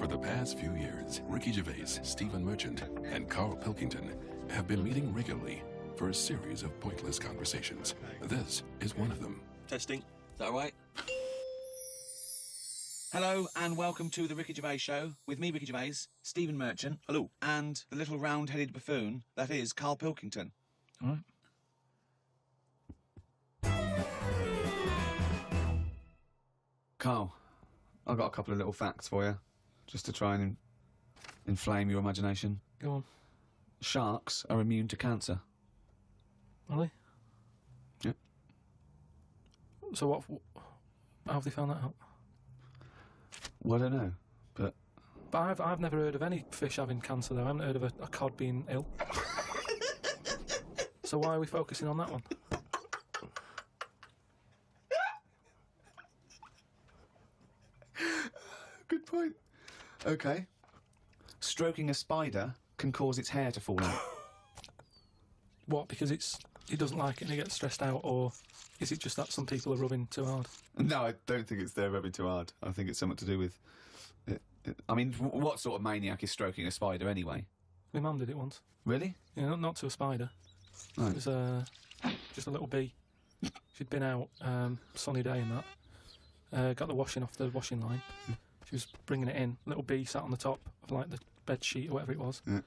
For the past few years, Ricky Gervais, Stephen Merchant, and Carl Pilkington have been meeting regularly for a series of pointless conversations. This is one of them. Testing. Is that right? Hello and welcome to the Ricky Gervais Show with me, Ricky Gervais, Stephen Merchant. Hello. And the little round-headed buffoon that is Carl Pilkington. All right. Carl, I've got a couple of little facts for you, just to try and inflame your imagination. Go on. Sharks are immune to cancer. Are they? Yep. So how have they found that out? Well, I don't know, but I've never heard of any fish having cancer, though. I haven't heard of a cod being ill. So why are we focusing on that one? good point. Okay. Stroking a spider can cause its hair to fall out. What, because it doesn't like it and it gets stressed out, or is it just that some people are rubbing too hard? No, I don't think it's they're rubbing too hard. I think it's something to do with... I mean, what sort of maniac is stroking a spider anyway? My mum did it once. Really? Yeah, not to a spider. Right. It was just a little bee. She'd been out, sunny day and that. Got the washing off the washing line. She was bringing it in. Little bee sat on the top of, like, the bed sheet or whatever it was. Yeah.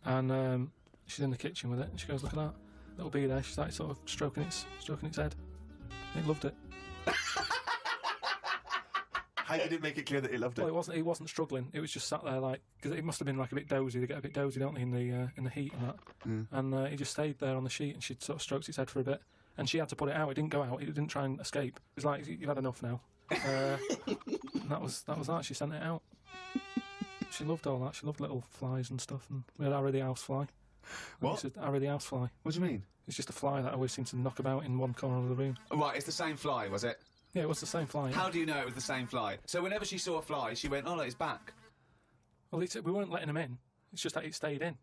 And she's in the kitchen with it, and she goes, "Look at that little bee there." She started sort of stroking its head. It loved it. How did it make it clear that it loved it? Well, he wasn't struggling. It was just sat there, like, because it must have been like a bit dozy. They get a bit dozy, don't they, in the heat and that. Mm. And he just stayed there on the sheet, and she sort of stroked its head for a bit. And she had to put it out. It didn't go out. It didn't try and escape. It was like, "You've had enough now." And that was that. She sent it out. She loved all that. She loved little flies and stuff. And we had Harry the housefly. What? Harry the housefly. What do you mean? It's just a fly that always seemed to knock about in one corner of the room. Oh, right, it's the same fly, was it? Yeah, it was the same fly. How do you know it was the same fly? So whenever she saw a fly, she went, "Oh, look, it's back." Well, we weren't letting him in. It's just that it stayed in.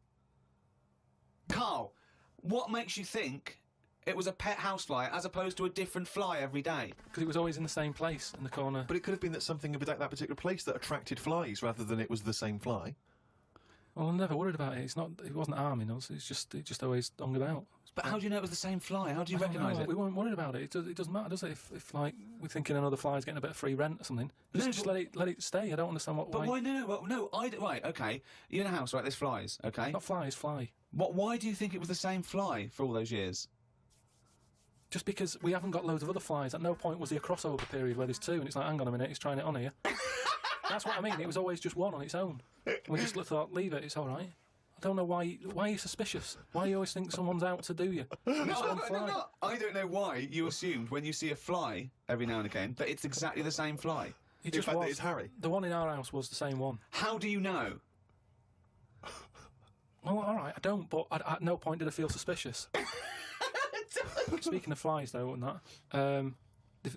Carl, what makes you think it was a pet housefly as opposed to a different fly every day? Because it was always in the same place, in the corner. But it could have been that something about that particular place that attracted flies rather than it was the same fly. Well, I never worried about it. It wasn't harming us. It just always hung about. But how do you know it was the same fly? How do you recognise it? We weren't worried about it. It doesn't matter, does it? If like we're thinking another fly's getting a bit of free rent or something, just let it stay. I don't understand why. But why? No. Right, okay. You're in a house, right? There's flies, okay? Not flies, fly. Why do you think it was the same fly for all those years? Just because we haven't got loads of other flies. At no point was there a crossover period where there's two, and it's like, hang on a minute, he's trying it on here. That's what I mean. It was always just one on its own. We just thought, leave it. It's all right. I don't know why are you suspicious? Why you always think someone's out to do you? No. I don't know why you assumed when you see a fly every now and again that it's exactly the same fly. It just was. It's Harry. The one in our house was the same one. How do you know? Well, all right, I don't, but at no point did I feel suspicious. Speaking of flies, though, and that,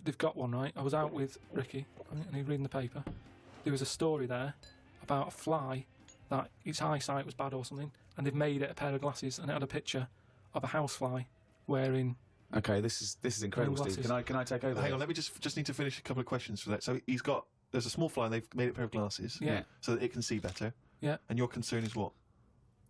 they've got one, right? I was out with Ricky, and he was reading the paper. There was a story there about a fly that its eyesight was bad or something, and they've made it a pair of glasses, and it had a picture of a housefly wearing... Okay, this is incredible, Steve. Can I take over? Hang on, let me just need to finish a couple of questions for that. So there's a small fly, and they've made it a pair of glasses, so that it can see better. Yeah. And your concern is what?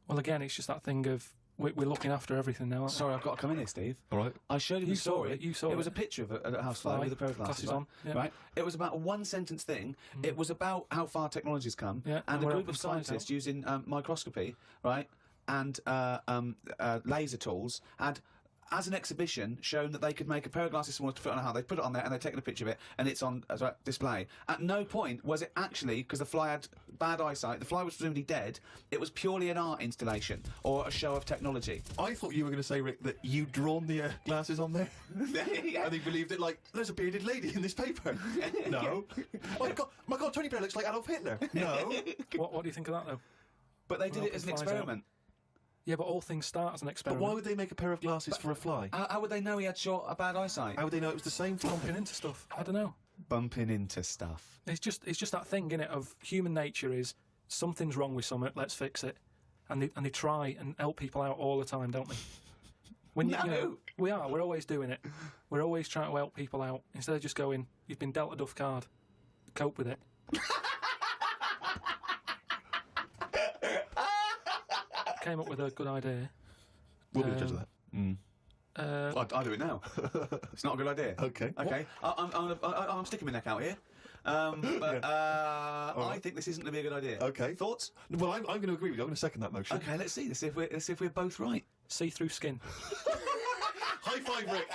Well, again, it's just that thing of we're looking after everything now. Sorry, I've got to come in here, Steve. All right. I showed you the story. You saw it. It was a picture of a housefly with a pair of glasses on. Yeah. Right. It was about a one-sentence thing. Mm. It was about how far technology's come, and a group of scientists using microscopy, right, and laser tools had, as an exhibition, shown that they could make a pair of glasses smaller to fit on a hand. They put it on there and they'd taken a picture of it, and it's on display. At no point was it actually, because the fly had bad eyesight, the fly was presumably dead, it was purely an art installation or a show of technology. I thought you were going to say, Rick, that you'd drawn the glasses on there. Yeah. And he believed it, like, there's a bearded lady in this paper. No. My God, Tony Blair looks like Adolf Hitler. No. What do you think of that, though? But they did it as an experiment. Yeah, but all things start as an experiment. But why would they make a pair of glasses for a fly? How would they know he had a bad eyesight? How would they know it was the same fly? Bumping into stuff. I don't know. Bumping into stuff. It's just that thing, innit, of human nature is something's wrong with something, let's fix it. And they try and help people out all the time, don't they? We're always doing it. We're always trying to help people out. Instead of just going, you've been dealt a duff card, cope with it. came up with a good idea. We'll be the judge of that. I'll do it now. It's not a good idea. Okay. Okay. I'm sticking my neck out here. I think this isn't going to be a good idea. Okay. Thoughts? Well, I'm going to agree with you. I'm going to second that motion. Okay, let's see. Let's see if we're both right. See-through skin. High five, Rick.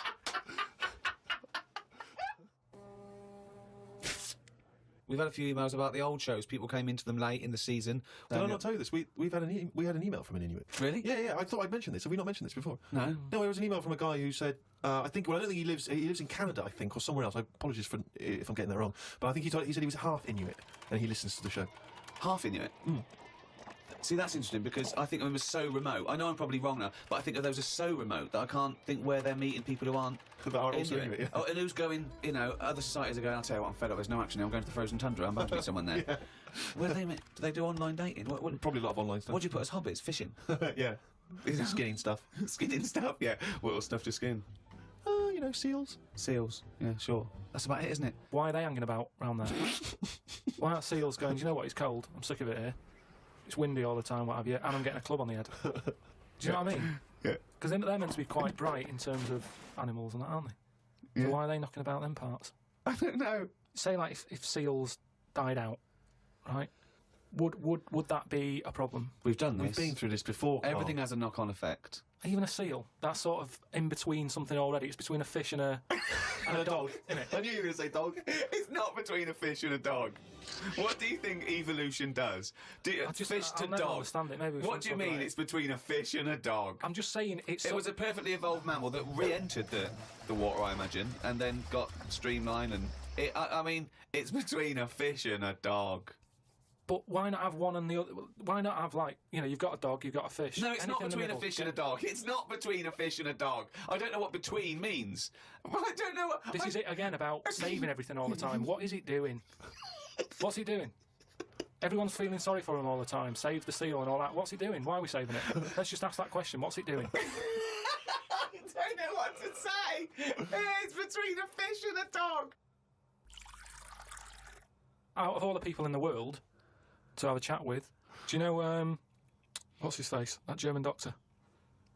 We've had a few emails about the old shows. People came into them late in the season. Did I not tell you this? We've had an email from an Inuit. Really? Yeah. I thought I'd mentioned this. Have we not mentioned this before? No. No, it was an email from a guy who said, I don't think he lives in Canada, I think, or somewhere else. I apologise if I'm getting that wrong. But I think he said he was half Inuit and he listens to the show. Half Inuit? See, that's interesting because I think of them as so remote. I know I'm probably wrong now, but I think of those as so remote that I can't think where they're meeting people who aren't That are also Inuit, yeah. Oh, and who's going, other societies are going, I'll tell you what, I'm fed up, there's no action now, I'm going to the frozen tundra, I'm bound to meet someone there. Yeah. Where do they meet? Do they do online dating? Probably a lot of online stuff. What do you put as hobbies? Fishing? Yeah. Skinning stuff. Skinning stuff, yeah. What stuff to skin? Seals. Seals, yeah, sure. That's about it, isn't it? Why are they hanging about round there? Why aren't seals going, do you know what, it's cold, I'm sick of it here. It's windy all the time, what have you, and I'm getting a club on the head. Do you know what I mean? Yeah. Because they're meant to be quite bright in terms of animals and that, aren't they? So why are they knocking about them parts? I don't know. Say, like, if seals died out, right, would that be a problem? We've done this. We've been through this before, Carl. Everything has a knock-on effect. Even a seal, that's sort of in between something already. It's between a fish and a dog, isn't it? I knew you were going to say dog. It's not between a fish and a dog. What do you think evolution does? Fish to I'll never dog. understand it. Maybe we What shouldn't do you talk mean about it. it's between a fish and a dog? I'm just saying it's... It was a perfectly evolved mammal that re-entered the water, I imagine, and then got streamlined and... I mean, it's between a fish and a dog. But why not have one and the other? Why not have, like, you've got a dog, you've got a fish. No, it's not Anything in the between a middle. fish and a dog. It's not between a fish and a dog. I don't know what between means. I don't know what... This is it again about saving everything all the time. What is it doing? What's he doing? Everyone's feeling sorry for him all the time. Save the seal and all that. What's he doing? Why are we saving it? Let's just ask that question. What's it doing? I don't know what to say. It's between a fish and a dog. Out of all the people in the world to have a chat with, do you know, what's his face? That German doctor?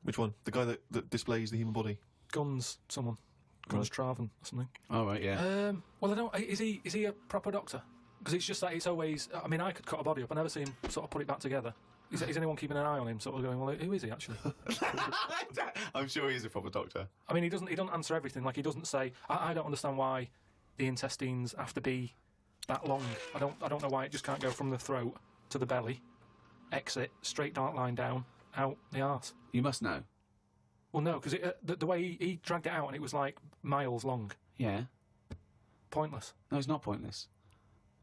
Which one? The guy that displays the human body? Guns Traven or something. Oh, right, yeah. Well, I don't... Is he a proper doctor? Because it's just that it's always... I mean, I could cut a body up. I never see him sort of put it back together. Is anyone keeping an eye on him, sort of going, well, who is he, actually? I'm sure he is a proper doctor. I mean, he doesn't answer everything. Like, he doesn't say, I don't understand why the intestines have to be that long. I don't know why it just can't go from the throat to the belly, exit, straight dark line down, out the arse. You must know. Well, no, because the way he dragged it out and it was like miles long. Yeah. Pointless. No, it's not pointless.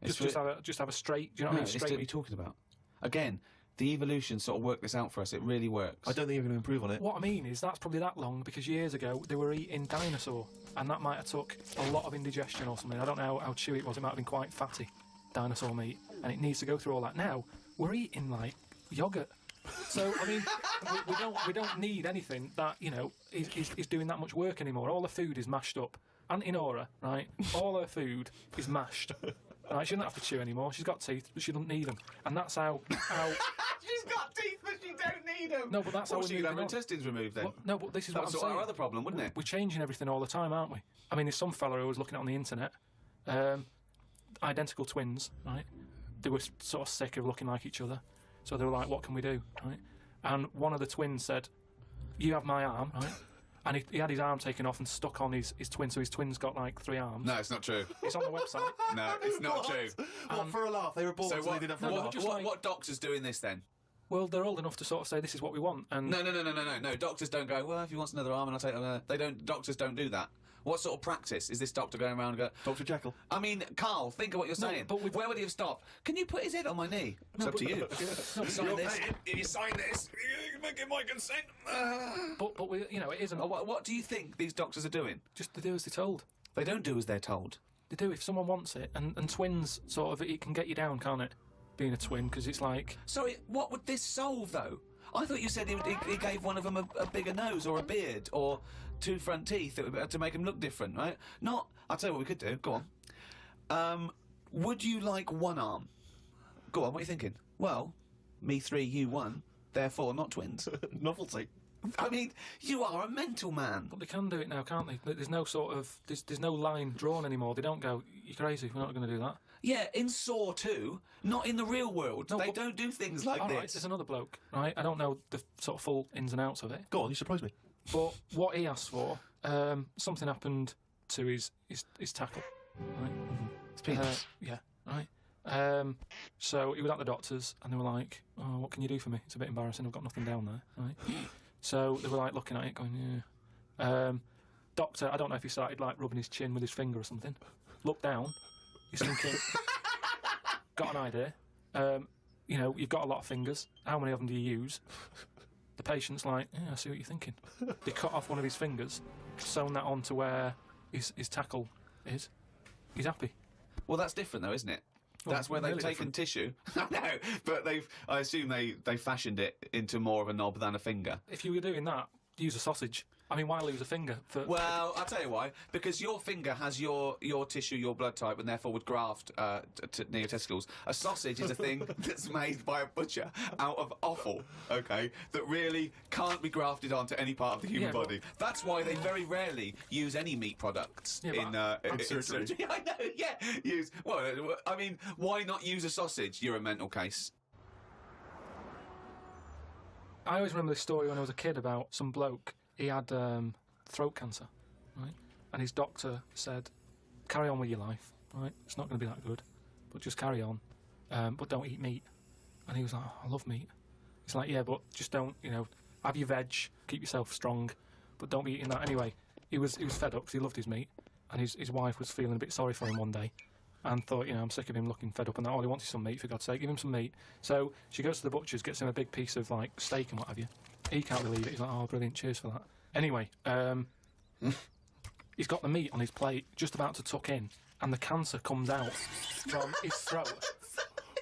Just have a straight. Do you know what I mean? Straight. What are you talking about? Again, the evolution sort of worked this out for us. It really works. I don't think you're going to improve on it. What I mean is that's probably that long because years ago they were eating dinosaur and that might have took a lot of indigestion or something. I don't know how chewy it was. It might have been quite fatty, dinosaur meat, and it needs to go through all that. Now we're eating like yogurt. So I mean, we don't need anything that is doing that much work anymore. All the food is mashed up. Auntie Nora, right? All her food is mashed. Right, she doesn't have to chew anymore. She's got teeth, but she doesn't need them, and that's how. She's got teeth, but she don't need them. No, but that's how she could have her intestines removed then. Well, no, but this is what I'm saying. That's our other problem, wouldn't it? We're changing everything all the time, aren't we? I mean, there's some fella who was looking at on the internet, identical twins, right? They were sort of sick of looking like each other, so they were like, "What can we do?" Right? And one of the twins said, "You have my arm," right? And he had his arm taken off and stuck on his twin, so his twin's got like 3 arms. No, it's not true. It's on the website. No, it's not true. What, for a laugh? They were born so they didn't have what doctor's doing this then? Well, they're old enough to sort of say this is what we want. And No. Doctors don't go, well, if he wants another arm, and I'll take another. They don't. Doctors don't do that. What sort of practice is this doctor going around and go? Dr. Jekyll. I mean, Carl, think of what you're saying. But where would he have stopped? Can you put his head on my knee? It's up to you. Sign this. If you sign this, you can give my consent. But we, it isn't. What do you think these doctors are doing? Just to do as they're told. They don't do as they're told. They do if someone wants it. And twins, sort of, it can get you down, can't it? Being a twin, because it's like... Sorry, what would this solve, though? I thought you said he gave one of them a bigger nose or a beard or 2 front teeth to make him look different, right? Not... I'll tell you what we could do. Go on. Would you like one arm? Go on, what are you thinking? Well, me 3, you 1. therefore not twins. Novelty. I mean, you are a mental man. But they can do it now, can't they? There's no sort of... There's no line drawn anymore. They don't go, you're crazy, we're not going to do that. Yeah, in Saw 2, not in the real world. No, they don't do things like all this. Right, there's another bloke, right? I don't know the sort of full ins and outs of it. Go on, you surprise me. But what he asked for, something happened to his tackle. Right? It's penis. Yeah, right. So he was at the doctor's, and they were like, "Oh, what can you do for me? It's a bit embarrassing. I've got nothing down there." Right. So they were like looking at it, going, "Yeah." Doctor, I don't know if he started like rubbing his chin with his finger or something. Looked down. He's thinking, got an idea. You know, you've got a lot of fingers. How many of them do you use? The patient's like, yeah, I see what you're thinking. They cut off one of his fingers, sewn that onto where his tackle is. He's happy. Well, that's different, though, isn't it? Well, That's where they've really taken tissue. I know, but I assume they fashioned it into more of a knob than a finger. If you were doing that, use a sausage. I mean, why lose a finger? Well, I'll tell you why. Because your finger has your tissue, your blood type, and therefore would graft near your testicles. A sausage is a thing that's made by a butcher out of offal, okay, that really can't be grafted onto any part of the human body. That's why they very rarely use any meat products in surgery. I know, yeah. Well, I mean, why not use a sausage? You're a mental case. I always remember this story when I was a kid about some bloke. He had throat cancer, right? And his doctor said, carry on with your life, right? It's not going to be that good, but just carry on. But don't eat meat. And he was like, I love meat. He's like, yeah, but just don't, have your veg, keep yourself strong, but don't be eating that. Anyway, he was fed up because he loved his meat, and his wife was feeling a bit sorry for him one day and thought, I'm sick of him looking fed up and that. All he wants is some meat, for God's sake, give him some meat. So she goes to the butcher's, gets him a big piece of, like, steak and what have you. He can't believe it. He's like, oh, brilliant, cheers for that. Anyway, he's got the meat on his plate, just about to tuck in, and the cancer comes out from his throat.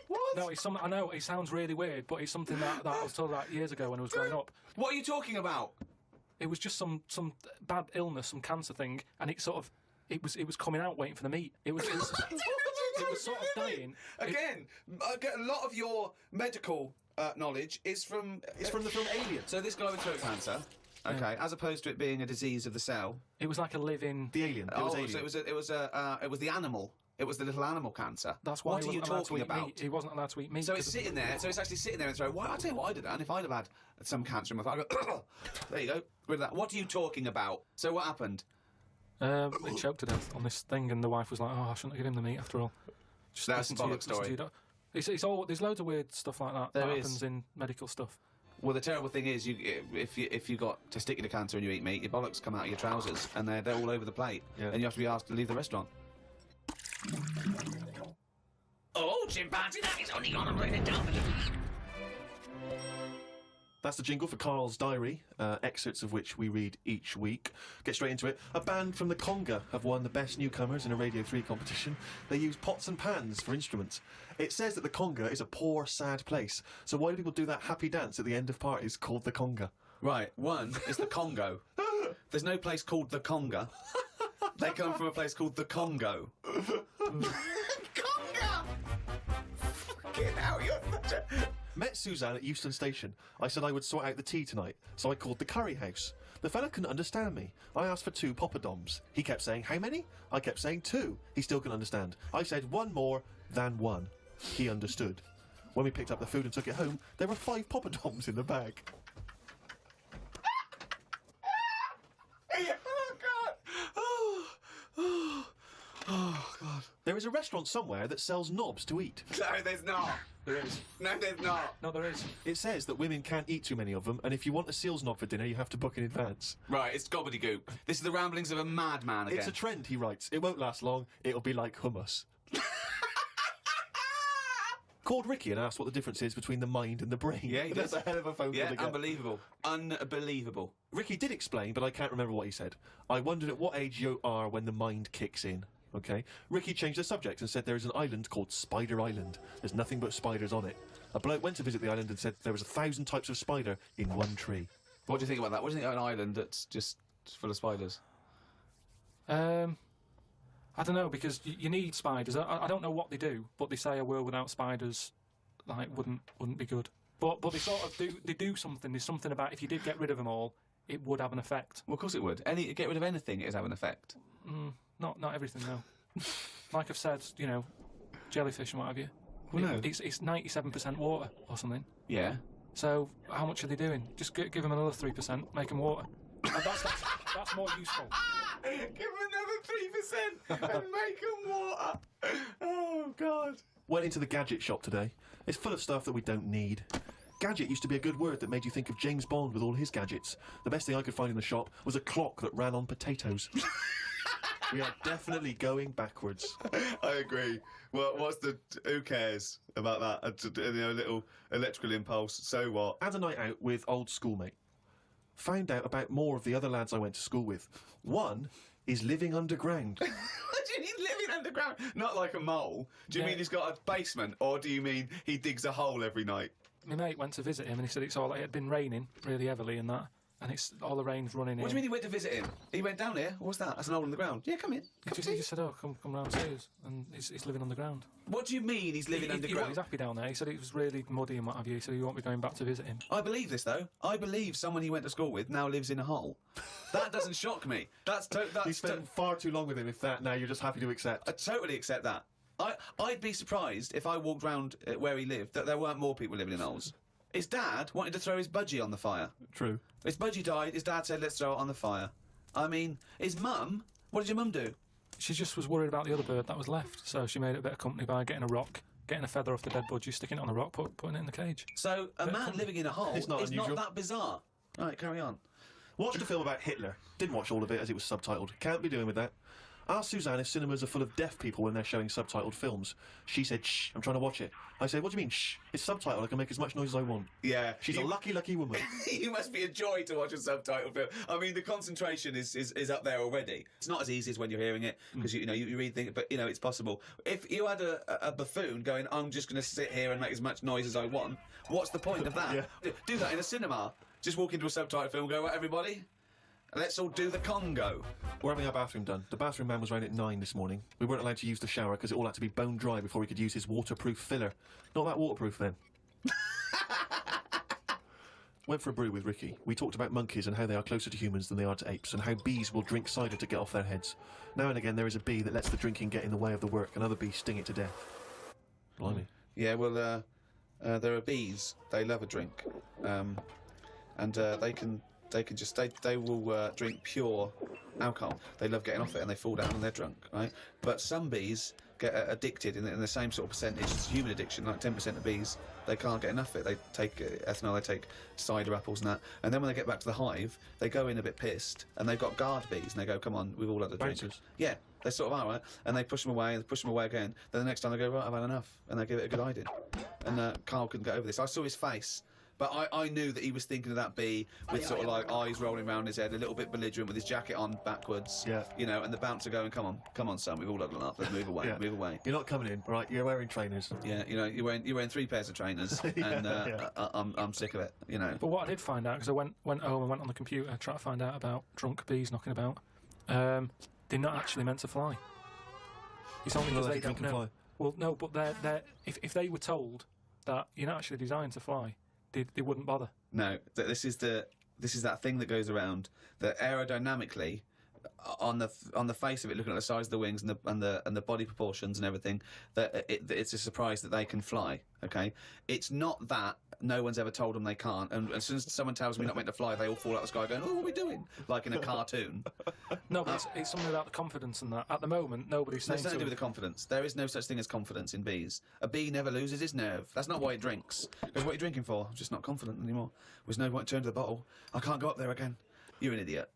What? No, I know, it sounds really weird, but it's something that I was told about years ago when I was growing up. What are you talking about? It was just some bad illness, some cancer thing, and it was coming out waiting for the meat. It was sort of dying. Again, a lot of your medical knowledge is from the film Alien. So this guy with throat cancer, okay, as opposed to it being a disease of the cell. It was like a living. The alien. So it was the animal. It was the little animal cancer. That's why. What are you talking about? Meat. He wasn't allowed to eat meat. So it's sitting there. So it's actually sitting there and throwing. Well, I'll tell you what I'd have done if I'd have had some cancer in my throat. I'd go, there you go. Rid of that. What are you talking about? So what happened? He choked to death on this thing, and the wife was like, "Oh, I shouldn't have given him the meat after all." Just That's a bollock story. It's all. There's loads of weird stuff like that happens in medical stuff. Well, the terrible thing is, if you got testicular cancer and you eat meat, your bollocks come out of your trousers and they're all over the plate, and you have to be asked to leave the restaurant. Oh, chimpanzee, that is only gonna bring it down. That's the jingle for Carl's diary, excerpts of which we read each week. Get straight into it. A band from the Conga have won the Best Newcomers in a Radio 3 competition. They use pots and pans for instruments. It says that the Conga is a poor, sad place. So why do people do that happy dance at the end of parties called the Conga? Right, one is the Congo. There's no place called the Conga. They come from a place called the Congo. Conga! Fucking hell, you're such a... Met Suzanne at Euston Station. I said I would sort out the tea tonight, so I called the curry house. The fella couldn't understand me. I asked for 2 poppadoms. He kept saying, how many? I kept saying 2. He still couldn't understand. I said 1 more than 1. He understood. When we picked up the food and took it home, there were 5 poppadoms in the bag. Oh, God. There is a restaurant somewhere that sells knobs to eat. No, there's not. There is. No, there's not. No, there is. It says that women can't eat too many of them, and if you want a seal's knob for dinner, you have to book in advance. Right, it's gobbledygook. This is the ramblings of a madman again. It's a trend, he writes. It won't last long. It'll be like hummus. Called Ricky and asked what the difference is between the mind and the brain. Yeah, he That's did. a hell of a phone call to get. Unbelievable. Unbelievable. Ricky did explain, but I can't remember what he said. I wondered at what age you are when the mind kicks in. Okay. Ricky changed the subject and said there is an island called Spider Island. There's nothing but spiders on it. A bloke went to visit the island and said there was 1,000 types of spider in one tree. What do you think about that? What do you think of an island that's just full of spiders? I don't know, because you need spiders. I don't know what they do, but they say a world without spiders, like, wouldn't be good. But they sort of do something. There's something about if you did get rid of them all, it would have an effect. Well, of course it would. Get rid of anything, it'd have an effect. Not everything, no. Like I've said, you know, jellyfish and what have you. Well, no. It's 97% water or something. Yeah. So how much are they doing? Just give them another 3%, make them water. And that's more useful. Give them another 3% and make them water. Oh, God. Went into the gadget shop today. It's full of stuff that we don't need. Gadget used to be a good word that made you think of James Bond with all his gadgets. The best thing I could find in the shop was a clock that ran on potatoes. We are definitely going backwards. I agree. Well, who cares about that? A little electrical impulse, so what? Had a night out with old schoolmate. Found out about more of the other lads I went to school with. One is living underground. What do you mean living underground? Not like a mole. Do you mean he's got a basement, or do you mean he digs a hole every night? My mate went to visit him and he said it had been raining really heavily and that. And it's all the rain's running in. What do you mean he went to visit him? He went down here. What's that? That's an hole in the ground. Yeah, come in. He just said, "Oh, come roundstairs," and he's living on the ground. What do you mean he's living underground? He's happy down there. He said it was really muddy and what have you. He said he won't be going back to visit him. I believe this though. I believe someone he went to school with now lives in a hole. That doesn't shock me. You spent far too long with him. If that now you're just happy to accept. I totally accept that. I'd be surprised if I walked round where he lived that there weren't more people living in holes. His dad wanted to throw his budgie on the fire. True. His budgie died, his dad said, let's throw it on the fire. I mean, his mum, what did your mum do? She just was worried about the other bird that was left, so she made it a bit of company by getting a rock, getting a feather off the dead budgie, sticking it on the rock, putting it in the cage. So, a man living in a hole is not that bizarre. Right, carry on. Watched a film about Hitler. Didn't watch all of it as it was subtitled. Can't be doing with that. Asked Suzanne if cinemas are full of deaf people when they're showing subtitled films. She said, shh, I'm trying to watch it. I said, what do you mean, shh? It's subtitled, I can make as much noise as I want. Yeah. She's a lucky, lucky woman. You must be a joy to watch a subtitled film. I mean, the concentration is up there already. It's not as easy as when you're hearing it, because, you read things, but, it's possible. If you had a buffoon going, I'm just going to sit here and make as much noise as I want, what's the point of that? Yeah. Do that in a cinema. Just walk into a subtitled film and go, right, everybody? Let's all do the Congo. We're having our bathroom done. The bathroom man was round at 9 this morning. We weren't allowed to use the shower because it all had to be bone dry before we could use his waterproof filler. Not that waterproof then. Went for a brew with Ricky. We talked about monkeys and how they are closer to humans than they are to apes, and how bees will drink cider to get off their heads. Now and again there is a bee that lets the drinking get in the way of the work, and other bees sting it to death. Blimey. Yeah, well, there are bees. They love a drink. And they will drink pure alcohol. They love getting off it and they fall down and they're drunk, right? But some bees get addicted in the same sort of percentage as human addiction, like 10% of bees, they can't get enough of it. They take ethanol, they take cider apples and that, and then when they get back to the hive, they go in a bit pissed, and they've got guard bees, and they go, come on, we've all had a drink. Bouncers. Yeah, they sort of are, right? And they push them away, and push them away again. Then the next time they go, right, I've had enough, and they give it a good hiding. And Carl couldn't get over this. I saw his face. But I knew that he was thinking of that bee with sort of like eyes rolling around his head, a little bit belligerent with his jacket on backwards. Yeah. And the bouncer going, come on, son, we've all had enough. Let's move away, Yeah. move away. You're not coming in, right? You're wearing trainers. Yeah, you're wearing 3 pairs of trainers, and I'm sick of it, But what I did find out, because I went home and went on the computer, tried to find out about drunk bees knocking about, they're not actually meant to fly. It's only because they don't know. Fly. Well, no, but if they were told that you're not actually designed to fly, they wouldn't bother. No, this is that thing that goes around that aerodynamically, on the face of it, looking at the size of the wings and the body proportions and everything, that it's a surprise that they can fly. Okay, it's not that no one's ever told them they can't, and as soon as someone tells them you're not meant to fly, they all fall out of the sky going, "Oh, what are we doing?" Like in a cartoon. No, but it's something about the confidence and that. At the moment, nobody's saying. It's nothing to do with the confidence. There is no such thing as confidence in bees. A bee never loses its nerve. That's not why it drinks. Because what are you drinking for? I'm just not confident anymore. There's no point to turn to the bottle. I can't go up there again. You're an idiot.